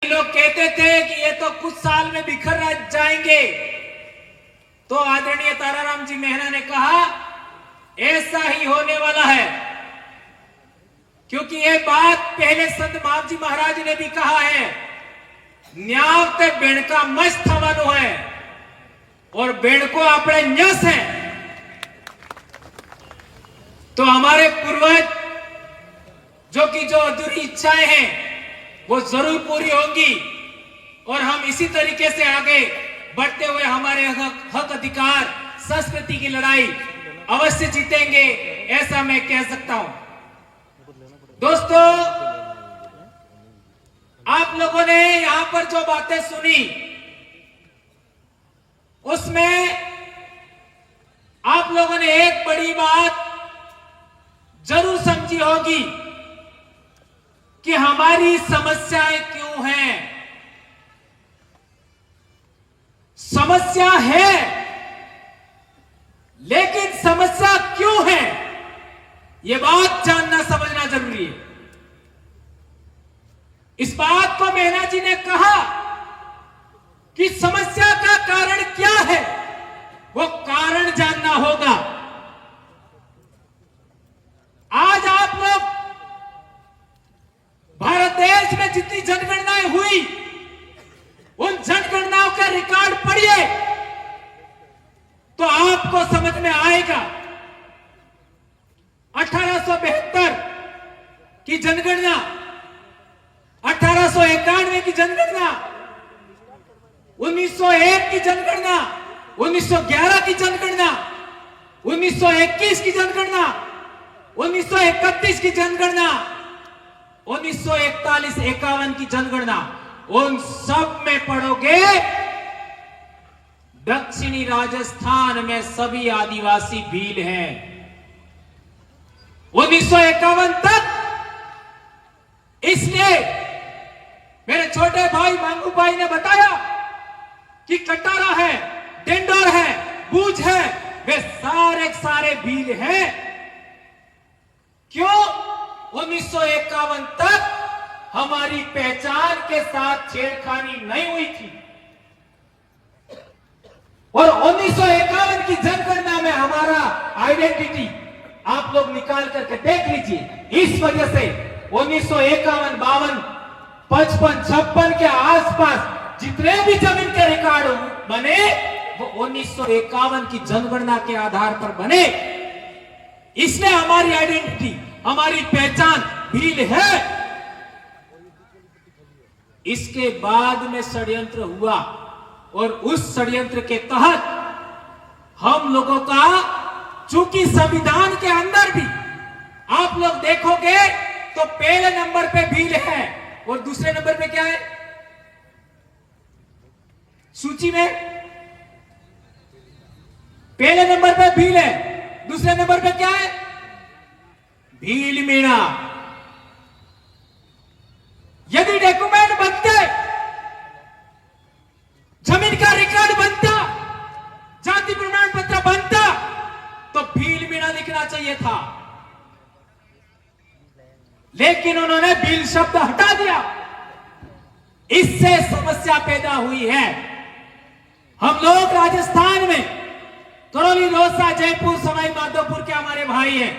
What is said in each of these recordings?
लोग कहते थे कि ये तो कुछ साल में बिखर जाएंगे, तो आदरणीय ताराराम जी मेहरा ने कहा ऐसा ही होने वाला है, क्योंकि ये बात पहले संत मावजी महाराज ने भी कहा है, न्यावते बेणका मस्त थवानो है और बेणको अपने न्यस है। तो हमारे पूर्वज जो अधूरी इच्छाएं हैं वो जरूर पूरी होंगी और हम इसी तरीके से आगे बढ़ते हुए हमारे हक अधिकार संस्कृति की लड़ाई अवश्य जीतेंगे, ऐसा मैं कह सकता हूं। दोस्तों, आप लोगों ने यहां पर जो बातें सुनी उसमें आप लोगों ने एक बड़ी बात जरूर समझी होगी कि हमारी समस्याएं क्यों हैं। समस्या है, लेकिन समस्या क्यों है यह बात जानना समझना जरूरी है। इस बात को मेहना जी ने कहा कि समस्या का कारण क्या है, वो कारण जानना होगा। आज आप लोग भारत देश में जितनी जनगणनाएं हुई उन जनगणनाओं का रिकॉर्ड पढ़िए तो आपको समझ में आएगा। 1872 की जनगणना, 1891 की जनगणना, 1901 की जनगणना, 1911 की जनगणना, 1921 की जनगणना, 1931 की जनगणना, 1941-51 की जनगणना, उन सब में पढ़ोगे दक्षिणी राजस्थान में सभी आदिवासी भील हैं। 1951 तक इसलिए मेरे छोटे भाई मांगू भाई ने बताया कि कटारा है, डेंडोर है, बूझ है, वे सारे भील हैं। क्यों? 1951 तक हमारी पहचान के साथ छेड़खानी नहीं हुई थी और 1951 की जनगणना में हमारा आइडेंटिटी आप लोग निकाल करके देख लीजिए। इस वजह से 1951, 52, 55, 56 के आसपास जितने भी जमीन के रिकॉर्ड बने वो 1951 की जनगणना के आधार पर बने। इसलिए हमारी आइडेंटिटी, हमारी पहचान भील है। इसके बाद में षड्यंत्र हुआ और उस षड्यंत्र के तहत हम लोगों का, चूंकि संविधान के अंदर भी आप लोग देखोगे तो पहले नंबर पे भील है और दूसरे नंबर पे क्या है सूची में? पहले नंबर पे भील है, दूसरे नंबर पे क्या है? भील मीणा। यदि डॉक्यूमेंट बनते, जमीन का रिकॉर्ड बनता, जाति प्रमाण पत्र बनता तो भील मीणा लिखना चाहिए था, लेकिन उन्होंने भील शब्द हटा दिया। इससे समस्या पैदा हुई है। हम लोग राजस्थान में करौली, रोहसा, जयपुर, सवाई माधोपुर के हमारे भाई हैं,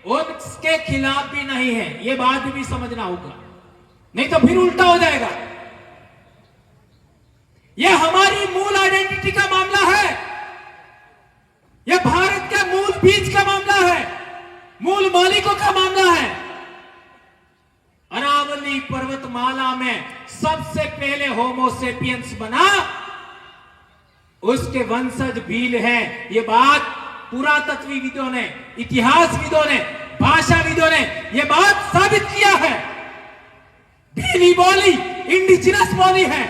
उसके खिलाफ भी नहीं है, ये बात भी समझना होगा, नहीं तो फिर उल्टा हो जाएगा। यह हमारी मूल आइडेंटिटी का मामला है, यह भारत के मूल बीज का मामला है, मूल मालिकों का मामला है। अरावली पर्वतमाला में सबसे पहले होमोसेपियंस बना, उसके वंशज भील हैं। ये बात पुरातत्वविदों ने, इतिहासविदों ने, भाषाविदों ने यह बात साबित किया है। भीली बोली इंडिजिनस बोली है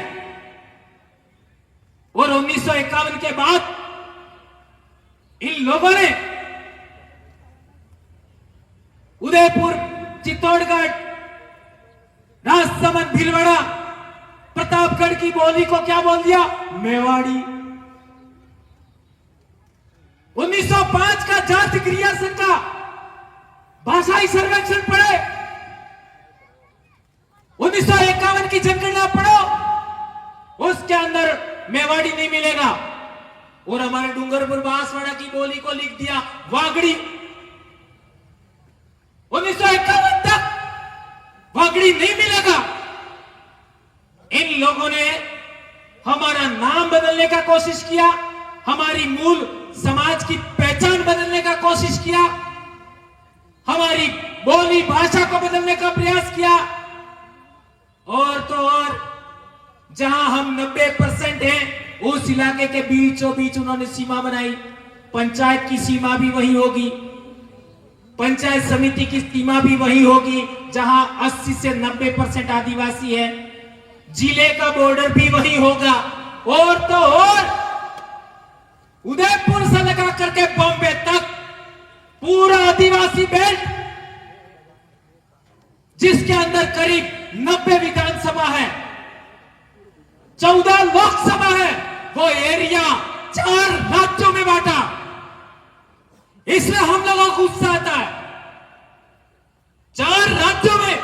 और 1951 के बाद इन लोगों ने उदयपुर, चित्तौड़गढ़, राजसमंद, भीलवाड़ा, प्रतापगढ़ की बोली को क्या बोल दिया? मेवाड़ी। 1905 का जाति क्रियासन का भाषाई सर्वेक्षण पढ़े, 1951 की जनगणना पढ़ो, मेवाड़ी नहीं मिलेगा। और हमारे डूंगरपुर बांसवाड़ा की बोली को लिख दिया वागड़ी। 1951 तक वागड़ी नहीं मिलेगा। इन लोगों ने हमारा नाम बदलने का कोशिश किया, हमारी मूल समाज की पहचान बदलने का कोशिश किया, हमारी बोली भाषा को बदलने का प्रयास किया। और तो और जहां हम 90% हैं, उस इलाके के बीचों बीच उन्होंने सीमा बनाई। पंचायत की सीमा भी वही होगी, पंचायत समिति की सीमा भी वही होगी जहां 80 से 90% आदिवासी है। जिले का बॉर्डर भी वही होगा। और तो और उदयपुर से लगा करके बॉम्बे तक पूरा आदिवासी बेल्ट, जिसके अंदर करीब 90 विधानसभा है, 14 लोकसभा है, वो एरिया 4 राज्यों में बांटा। इसलिए हम लोगों को गुस्सा आता है। 4 राज्यों में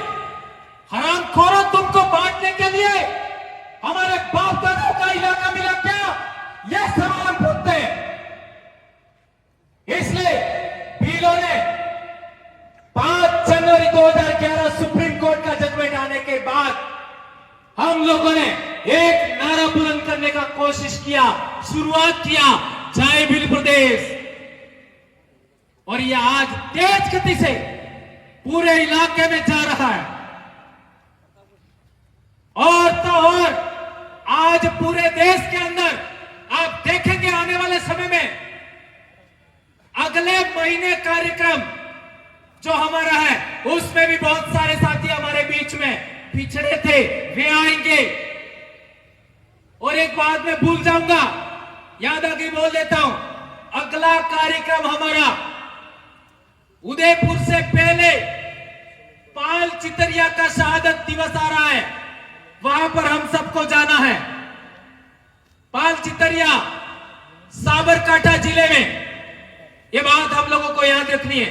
हरामखोरों, तुमको बांटने के लिए हमारे बाप दादा का इलाका मिला क्या? यह सवाल हम पूछते हैं। इसलिए बिलों ने 5 जनवरी 2011 सुप्रीम कोर्ट का जजमेंट आने के बाद हम लोगों ने एक नारा बुलंद करने का कोशिश किया, शुरुआत किया, जय भील प्रदेश। और यह आज तेज गति से पूरे इलाके में जा रहा है। और तो और आज पूरे देश के अंदर आप देखेंगे आने वाले समय में, अगले महीने कार्यक्रम जो हमारा है उसमें भी बहुत सारे साथी हमारे बीच में पिछड़े थे, वे आएंगे। और एक बात मैं भूल जाऊंगा, याद आगे बोल देता हूं, अगला कार्यक्रम हमारा उदयपुर से पहले पाल चितरिया का शहादत दिवस आ रहा है, वहां पर हम सबको जाना है। पाल चितरिया साबरकांठा जिले में, यह बात हम लोगों को याद रखनी है।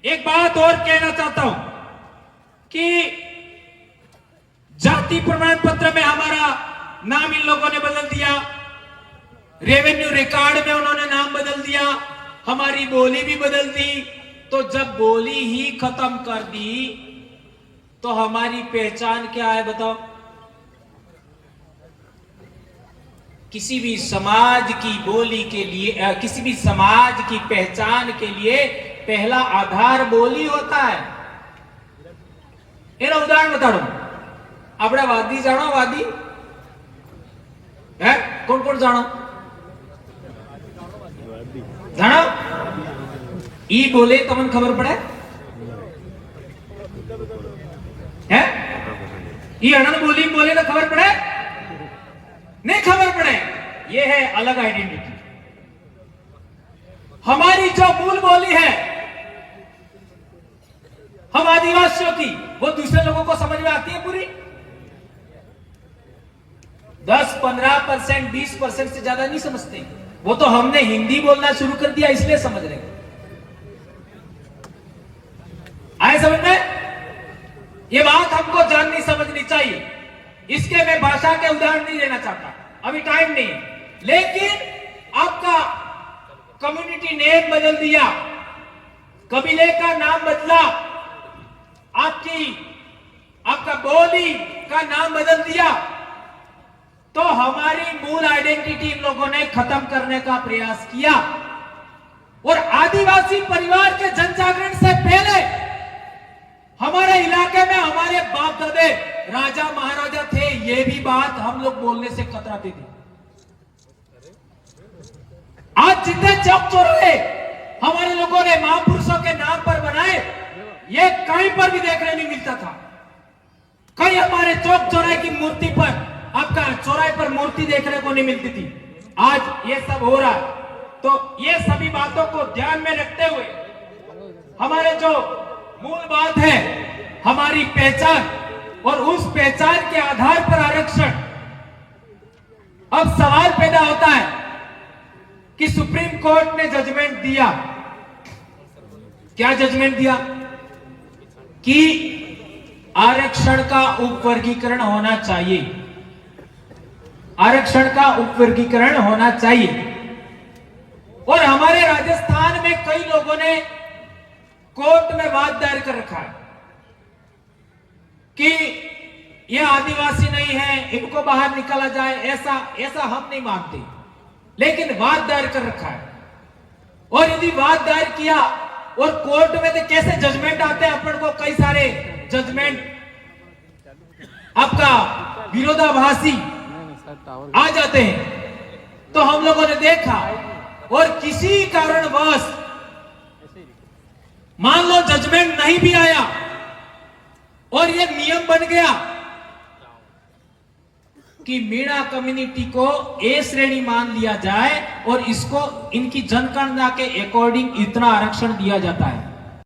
एक बात और कहना चाहता हूं कि जाति प्रमाण पत्र में हमारा नाम इन लोगों ने बदल दिया, रेवेन्यू रिकॉर्ड में उन्होंने नाम बदल दिया, हमारी बोली भी बदल दी। तो जब बोली ही खत्म कर दी तो हमारी पहचान क्या है बताओ? किसी भी समाज की बोली के लिए, किसी भी समाज की पहचान के लिए पहला आधार बोली होता है। एनो उदाहरण बता रहा हूं। अपना वादी जानो, वादी है कौन कौन जानो? जानो ई बोले तमन खबर पड़े है? ई अनंत बोली बोले तो खबर पड़े नहीं? खबर पड़े। ये है अलग आइडेंटिटी। हमारी जो मूल बोली है हम आदिवासियों की, वो दूसरे लोगों को समझ में आती है पूरी? 10-15%, 20% से ज्यादा नहीं समझते। वो तो हमने हिंदी बोलना शुरू कर दिया इसलिए समझ रहे। आए समझ में? ये बात हमको जाननी समझनी चाहिए। इसके मैं भाषा के उदाहरण नहीं देना चाहता, अभी टाइम नहीं है। लेकिन आपका कम्युनिटी नेम बदल दिया, कबीले का नाम बदला, आपका बोली का नाम बदल दिया, तो हमारी मूल आइडेंटिटी इन लोगों ने खत्म करने का प्रयास किया। और आदिवासी परिवार के जन जागरण से पहले हमारे इलाके में हमारे बाप दादे राजा महाराजा थे, ये भी बात हम लोग बोलने से कतराते थे। आज जितने चौक चौराहे हमारे लोगों ने महापुरुषों के नाम पर बनाए, ये कहीं पर भी देखने नहीं मिलता था। कहीं हमारे चौक चौराहे की मूर्ति पर, आपका चौराहे पर मूर्ति देखने को नहीं मिलती थी। आज ये सब हो रहा है। तो ये सभी बातों को ध्यान में रखते हुए हमारे जो मूल बात है हमारी पहचान, और उस पहचान के आधार पर आरक्षण। अब सवाल पैदा होता है कि सुप्रीम कोर्ट ने जजमेंट दिया, क्या जजमेंट दिया? कि आरक्षण का उपवर्गीकरण होना चाहिए। आरक्षण का उपवर्गीकरण होना चाहिए। और हमारे राजस्थान में कई लोगों ने कोर्ट में वाद दायर कर रखा है कि ये आदिवासी नहीं है, इनको बाहर निकाला जाए, ऐसा हम नहीं मानते, लेकिन वाद दायर कर रखा है। और यदि वाद दायर किया और कोर्ट में तो कैसे जजमेंट आते हैं, अपन को कई सारे जजमेंट आपका विरोधाभासी आ जाते हैं। तो हम लोगों ने देखा, और किसी कारणवश मान लो जजमेंट नहीं भी आया और ये नियम बन गया कि मीणा कम्युनिटी को ए श्रेणी मान लिया जाए और इसको इनकी जनगणना के अकॉर्डिंग इतना आरक्षण दिया जाता है,